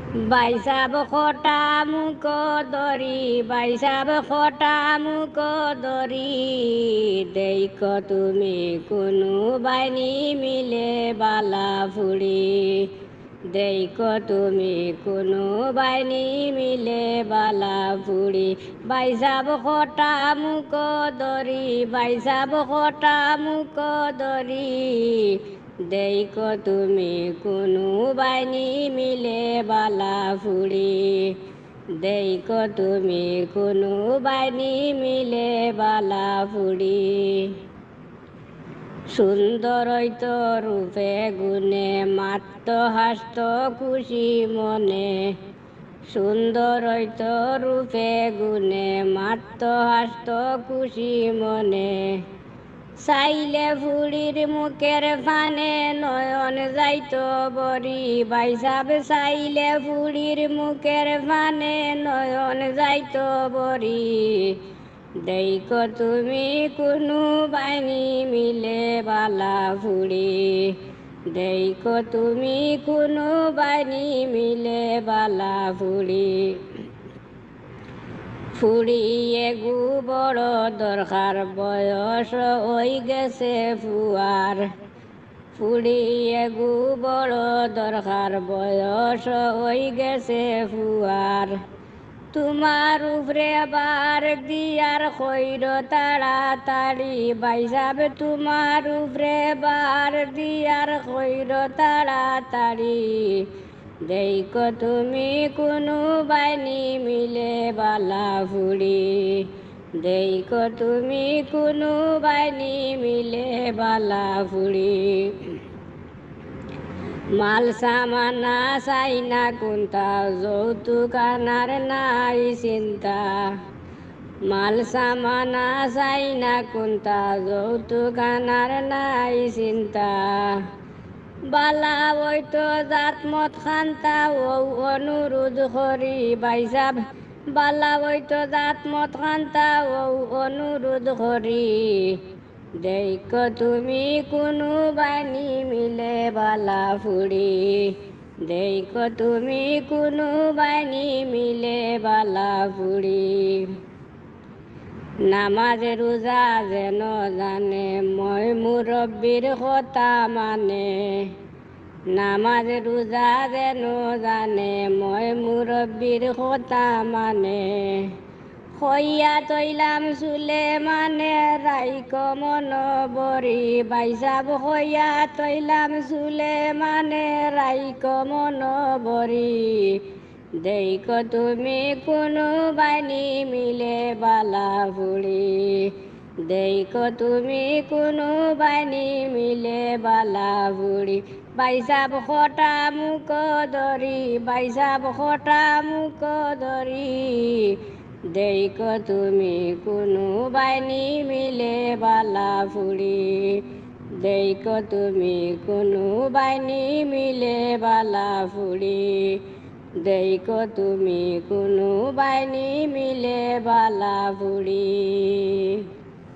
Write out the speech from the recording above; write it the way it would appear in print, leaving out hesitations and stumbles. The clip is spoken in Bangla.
বাইসাব খটা মুখ দরি বাইসাব খটা মুখ দরি দেখ তুমি কোনো বাইনি মিলে বালা ফুড়ি দেখ তুমি কোনো বাইনি মিলে বালা ফুড়ি বাইসাব খটা মুখ দরি বাইসাব খটা মুখ দরি দেখ তুমি কোনো বাইনি মিলে বালা ফুড়ি দেখ তুমি কোনো বাইনি মিলে বালা ফুড়ি সুন্দরইত রূপে গুণে মাত্র হাস্ত খুশি মনে সুন্দরইত রূপে গুণে মাত্র হাস্ত খুশি মনে চাইলে ফুড়ির মুখের ফানে নয়ন যাইত বরি বাইসাব চাইলে ফুড়ির মুখের ফানে নয়ন যাইত বরি দেখ তুমি কোনো বাইনি মিলে বালা ফুড়ি দেখ তুমি কোনো বাইনি মিলে বালা ফুড়ি ফুড়িয়ে গু বড় দরকার বয়স হয়ে গেছে ফুয়ার ফুড়িয়ে গু বড় দরকার বয়স হয়ে গেছে ফুয়ার তোমার উপরে বার দিয়ার খৈর তাড়াতাড়ি বাইসাব তোমার উপরে বার দিয়ার খৈর তাড়াতাড়ি দেখ তুমি কোনো বাইনি মিলে বালা ফুড়ি দেখ তুমি কোনো বাইনি মিলে বালা ফুড়ি মাল সামানা চাই না কোনটা যৌতুক আনার নাই চিন্তা মাল সামানা চাই না কোনটা যৌতুক আনার নাই চিন্তা বালা ওইতো জাত মত খান্তা ও অনুরোধ করি বাইসাব বালা ওইতো জাত মত খান্তা ও অনুরোধ করি দেখ তুমি কোনো বাইনি মিলে বালা ফুড়ি দেখ তুমি কোনো বাইনি মিলে বালা ফুড়ি নামাজ রোজা যেন জানে মই মুরব্বীর কথা মানে নামাজ রোজা যেন জানে মই মুরব্বীর কথা মানে হইয়া তৈলাম চুলে মানে রাইক মন বরি বাইসাব হইয়া তৈলাম চুলে মানে রাইক মন বরি দেখ তুমি কোনো বাইনি মিলে বালা ফুড়ি দেখ তুমি কোনো বাইনি মিলে বালা ফুড়ি বাইসাব খটা মুখ দরি বাইসাব খটা মুখ দরি দেখ তুমি কোনো বাইনি মিলে বালা ফুড়ি দেখ তুমি কোনো বাইনি মিলে বালা ফুড়ি দেখ তুমি কোনো বাইনি মিলে বালা ফুড়ি।